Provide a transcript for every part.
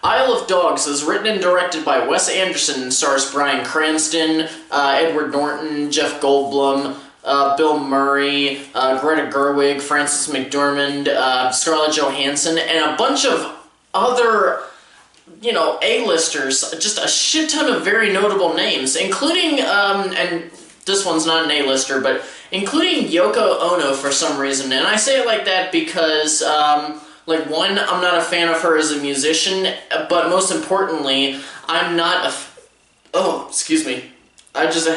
Isle of Dogs is written and directed by Wes Anderson and stars Bryan Cranston, Edward Norton, Jeff Goldblum, Bill Murray, Greta Gerwig, Frances McDormand, Scarlett Johansson, and a bunch of other, A-listers. Just a shit ton of very notable names, including, and this one's not an A-lister, but including Yoko Ono for some reason. And I say it like that because, one, I'm not a fan of her as a musician, but most importantly, I'm not a oh, excuse me. I just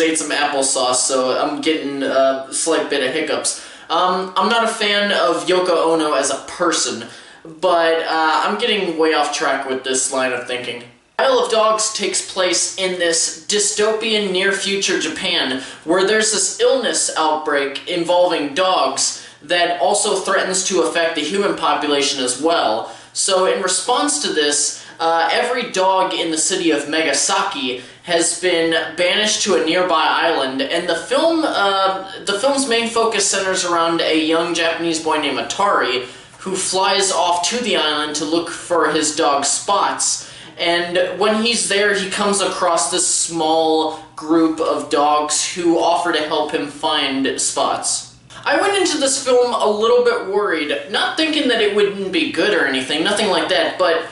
ate some applesauce, so I'm getting a slight bit of hiccups. I'm not a fan of Yoko Ono as a person, but I'm getting way off track with this line of thinking. Isle of Dogs takes place in this dystopian near-future Japan, where there's this illness outbreak involving dogs that also threatens to affect the human population as well. So in response to this, every dog in the city of Megasaki has been banished to a nearby island, and the film's main focus centers around a young Japanese boy named Atari, who flies off to the island to look for his dog Spots. And when he's there, he comes across this small group of dogs who offer to help him find Spots. I went into this film a little bit worried, not thinking that it wouldn't be good or anything, nothing like that, but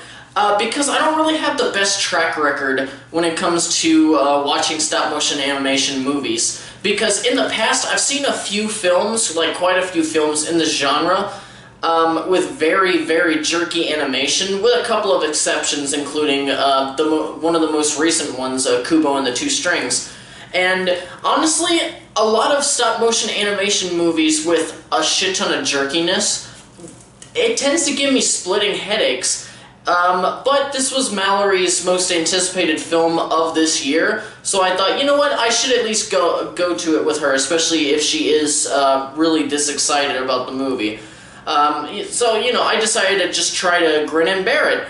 because I don't really have the best track record when it comes to watching stop-motion animation movies. Because in the past, I've seen a few films, quite a few films in this genre, with very, very jerky animation, with a couple of exceptions, including one of the most recent ones, Kubo and the Two Strings. And honestly, a lot of stop-motion animation movies with a shit ton of jerkiness, it tends to give me splitting headaches. But this was Mallory's most anticipated film of this year, so I thought, you know what, I should at least go to it with her, especially if she is really this excited about the movie. So, I decided to just try to grin and bear it.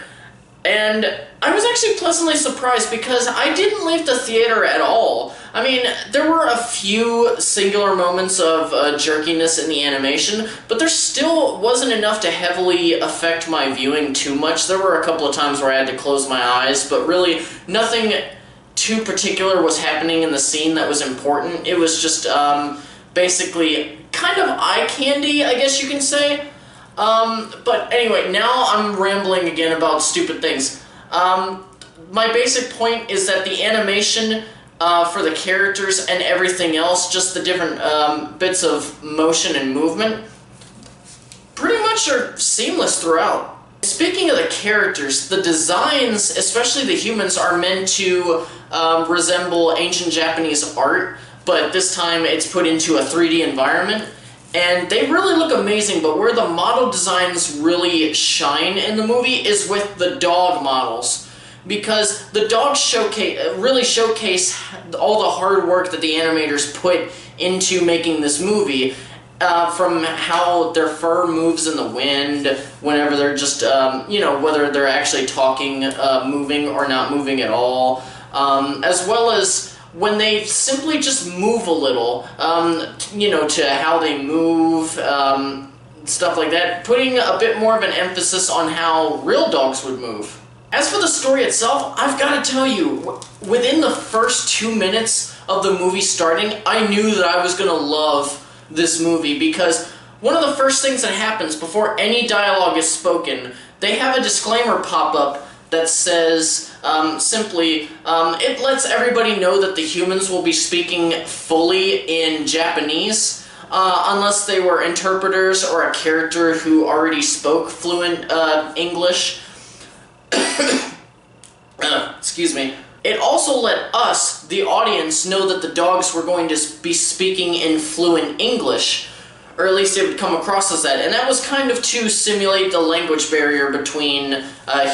And I was actually pleasantly surprised because I didn't leave the theater at all. I mean, there were a few singular moments of jerkiness in the animation, but there still wasn't enough to heavily affect my viewing too much. There were a couple of times where I had to close my eyes, but really nothing too particular was happening in the scene that was important. It was just basically kind of eye candy, I guess you can say. But anyway, now I'm rambling again about stupid things. My basic point is that the animation for the characters and everything else, just the different bits of motion and movement, pretty much are seamless throughout. Speaking of the characters, the designs, especially the humans, are meant to resemble ancient Japanese art, but this time it's put into a 3D environment. And they really look amazing, but where the model designs really shine in the movie is with the dog models. Because the dogs really showcase all the hard work that the animators put into making this movie. From how their fur moves in the wind, whenever they're just, whether they're actually talking, moving or not moving at all. As well as when they simply just move a little, to how they move, stuff like that, putting a bit more of an emphasis on how real dogs would move. As for the story itself, I've got to tell you, within the first 2 minutes of the movie starting, I knew that I was going to love this movie, because one of the first things that happens before any dialogue is spoken, they have a disclaimer pop up that says, simply, it lets everybody know that the humans will be speaking fully in Japanese, unless they were interpreters or a character who already spoke fluent English. Excuse me. It also let us, the audience, know that the dogs were going to be speaking in fluent English, or at least it would come across as that, and that was kind of to simulate the language barrier between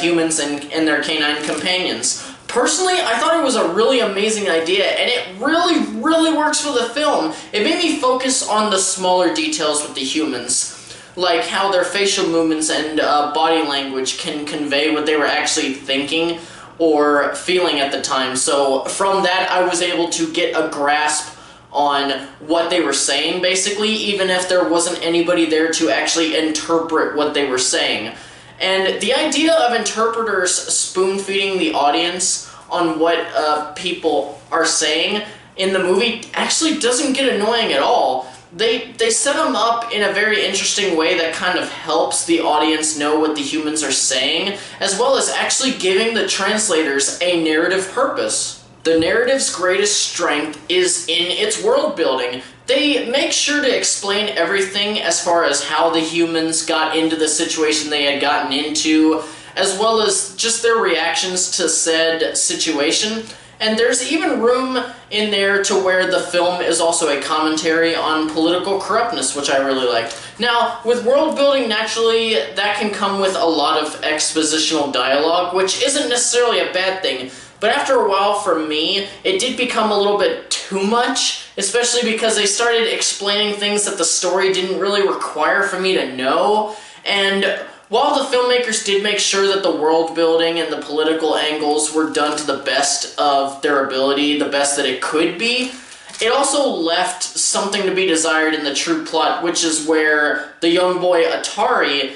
humans and their canine companions. Personally, I thought it was a really amazing idea, and it really, really works for the film. It made me focus on the smaller details with the humans, like how their facial movements and body language can convey what they were actually thinking or feeling at the time. So from that, I was able to get a grasp on what they were saying, basically, even if there wasn't anybody there to actually interpret what they were saying. And the idea of interpreters spoon-feeding the audience on what people are saying in the movie actually doesn't get annoying at all. They set them up in a very interesting way that kind of helps the audience know what the humans are saying, as well as actually giving the translators a narrative purpose. The narrative's greatest strength is in its world building. They make sure to explain everything as far as how the humans got into the situation they had gotten into, as well as just their reactions to said situation. And there's even room in there to where the film is also a commentary on political corruptness, which I really like. Now, with world building, naturally, that can come with a lot of expositional dialogue, which isn't necessarily a bad thing. But after a while, for me, it did become a little bit too much, especially because they started explaining things that the story didn't really require for me to know. And while the filmmakers did make sure that the world building and the political angles were done to the best of their ability, the best that it could be, it also left something to be desired in the true plot, which is where the young boy Atari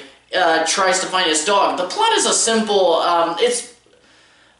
tries to find his dog. The plot is a simple,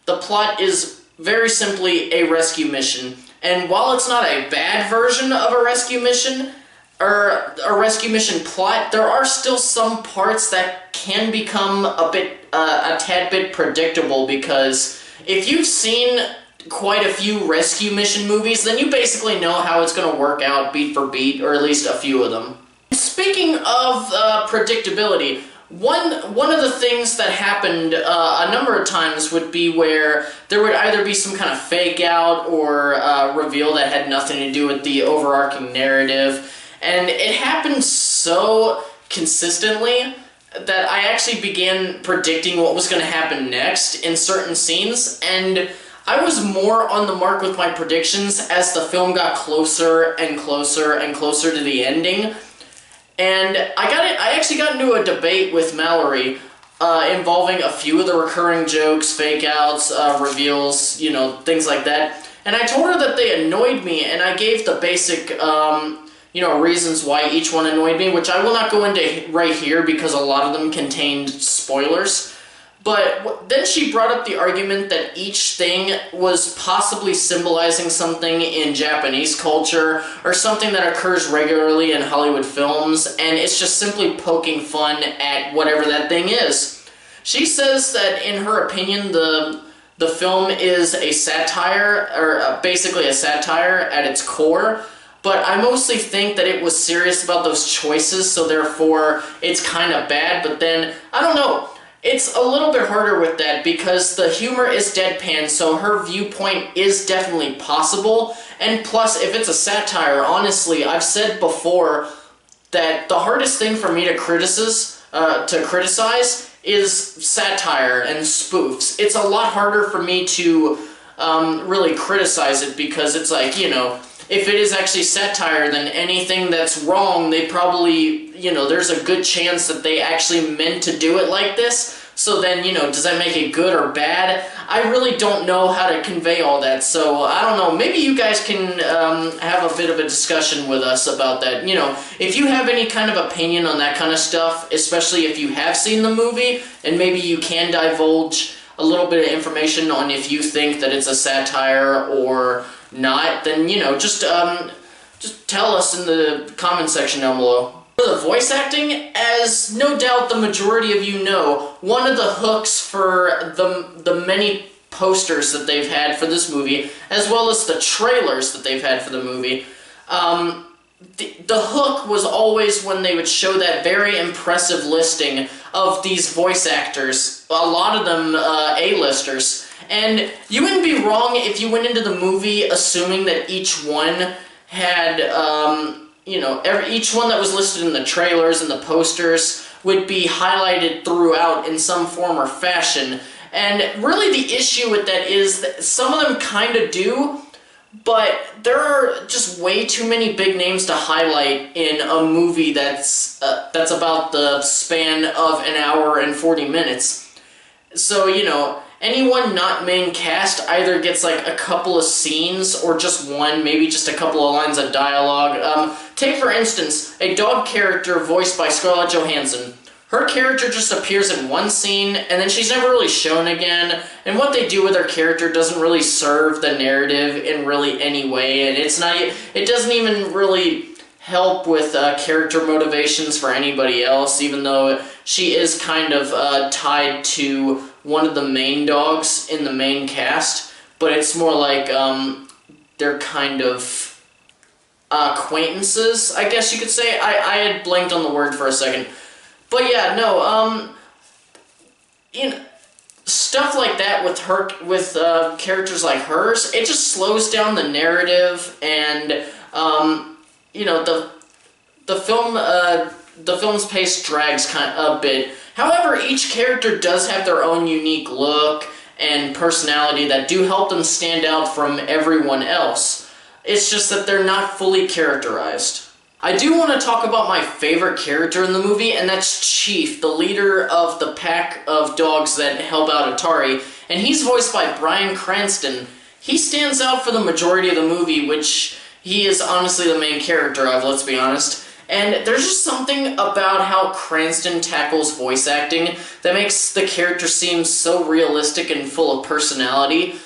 the plot is very simply a rescue mission. And while it's not a bad version of a rescue mission, or a rescue mission plot, there are still some parts that can become a tad bit predictable, because if you've seen quite a few rescue mission movies, then you basically know how it's going to work out beat for beat, or at least a few of them. Speaking of predictability, one of the things that happened a number of times would be where there would either be some kind of fake out or reveal that had nothing to do with the overarching narrative. And it happened so consistently that I actually began predicting what was going to happen next in certain scenes, and I was more on the mark with my predictions as the film got closer and closer and closer to the ending. And I actually got into a debate with Mallory involving a few of the recurring jokes, fake outs, reveals, things like that. And I told her that they annoyed me, and I gave the basic reasons why each one annoyed me, which I will not go into right here because a lot of them contained spoilers. But then she brought up the argument that each thing was possibly symbolizing something in Japanese culture or something that occurs regularly in Hollywood films, and it's just simply poking fun at whatever that thing is. She says that, in her opinion, the film is a satire, or basically a satire at its core, but I mostly think that it was serious about those choices, so therefore it's kind of bad. But then, I don't know, it's a little bit harder with that because the humor is deadpan, so her viewpoint is definitely possible. And plus, if it's a satire, honestly, I've said before that the hardest thing for me to criticize is satire and spoofs. It's a lot harder for me to really criticize it because it's like, if it is actually satire, then anything that's wrong, they probably, there's a good chance that they actually meant to do it like this. So then, does that make it good or bad? I really don't know how to convey all that, so I don't know. Maybe you guys can have a bit of a discussion with us about that. If you have any kind of opinion on that kind of stuff, especially if you have seen the movie, and maybe you can divulge a little bit of information on if you think that it's a satire or not, then, just tell us in the comment section down below. For the voice acting, as no doubt the majority of you know, one of the hooks for the many posters that they've had for this movie, as well as the trailers that they've had for the movie, the hook was always when they would show that very impressive listing of these voice actors, a lot of them A-listers. And you wouldn't be wrong if you went into the movie assuming that each one had, each one that was listed in the trailers and the posters would be highlighted throughout in some form or fashion. And really the issue with that is that some of them kind of do, but there are just way too many big names to highlight in a movie that's about the span of an hour and 40 minutes. So, anyone not main cast either gets like a couple of scenes or just one, maybe just a couple of lines of dialogue. Take, for instance, a dog character voiced by Scarlett Johansson. Her character just appears in one scene, and then she's never really shown again, and what they do with her character doesn't really serve the narrative in really any way, and it doesn't even really help with character motivations for anybody else, even though she is kind of tied to one of the main dogs in the main cast, but it's more like they're kind of acquaintances, I guess you could say. I had blanked on the word for a second. But yeah, no, stuff like that with characters like hers, it just slows down the narrative, and the film's pace drags a bit. However, each character does have their own unique look and personality that do help them stand out from everyone else. It's just that they're not fully characterized. I do want to talk about my favorite character in the movie, and that's Chief, the leader of the pack of dogs that help out Atari, and he's voiced by Bryan Cranston. He stands out for the majority of the movie, which he is honestly the main character of, let's be honest. And there's just something about how Cranston tackles voice acting that makes the character seem so realistic and full of personality.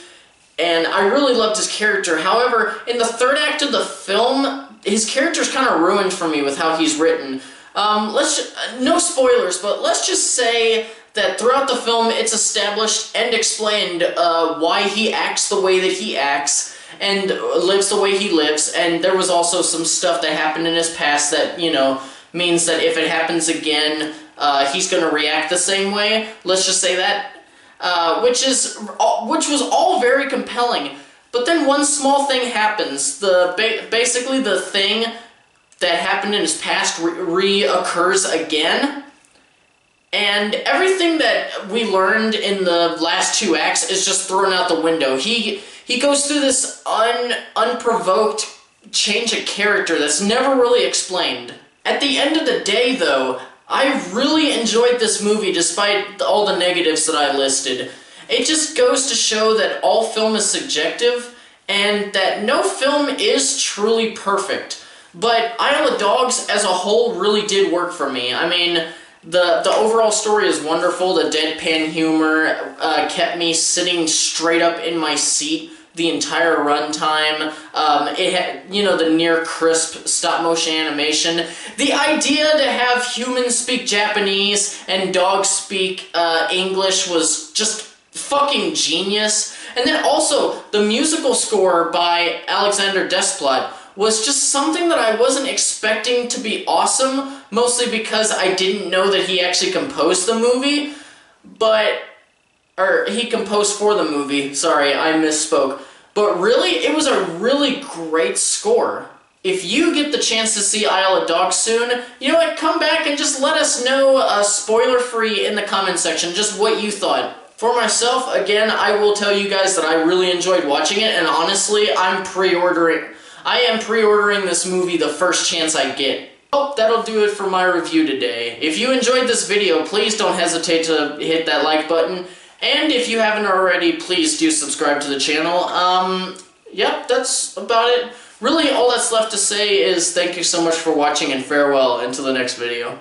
And I really loved his character. However, in the third act of the film, his character's kind of ruined for me with how he's written. No spoilers, but let's just say that throughout the film, it's established and explained why he acts the way that he acts and lives the way he lives, and there was also some stuff that happened in his past that, means that if it happens again, he's going to react the same way. Let's just say that. Which was all very compelling. But then one small thing happens. Basically the thing that happened in his past reoccurs again. And everything that we learned in the last two acts is just thrown out the window. He goes through this unprovoked change of character that's never really explained. At the end of the day, though, I really enjoyed this movie despite all the negatives that I listed. It just goes to show that all film is subjective, and that no film is truly perfect. But Isle of Dogs as a whole really did work for me. I mean, the overall story is wonderful. The deadpan humor kept me sitting straight up in my seat the entire runtime. It had, the near crisp stop-motion animation. The idea to have humans speak Japanese and dogs speak English was just fucking genius. And then also, the musical score by Alexander Desplat was just something that I wasn't expecting to be awesome, mostly because I didn't know that he actually composed the movie, or he composed for the movie, sorry, I misspoke. But really, it was a really great score. If you get the chance to see Isle of Dogs soon, come back and just let us know, spoiler-free in the comment section, just what you thought. For myself, again, I will tell you guys that I really enjoyed watching it, and honestly, I am pre-ordering this movie the first chance I get. Well, that'll do it for my review today. If you enjoyed this video, please don't hesitate to hit that like button, and if you haven't already, please do subscribe to the channel. Yep, that's about it. Really, all that's left to say is thank you so much for watching, and farewell until the next video.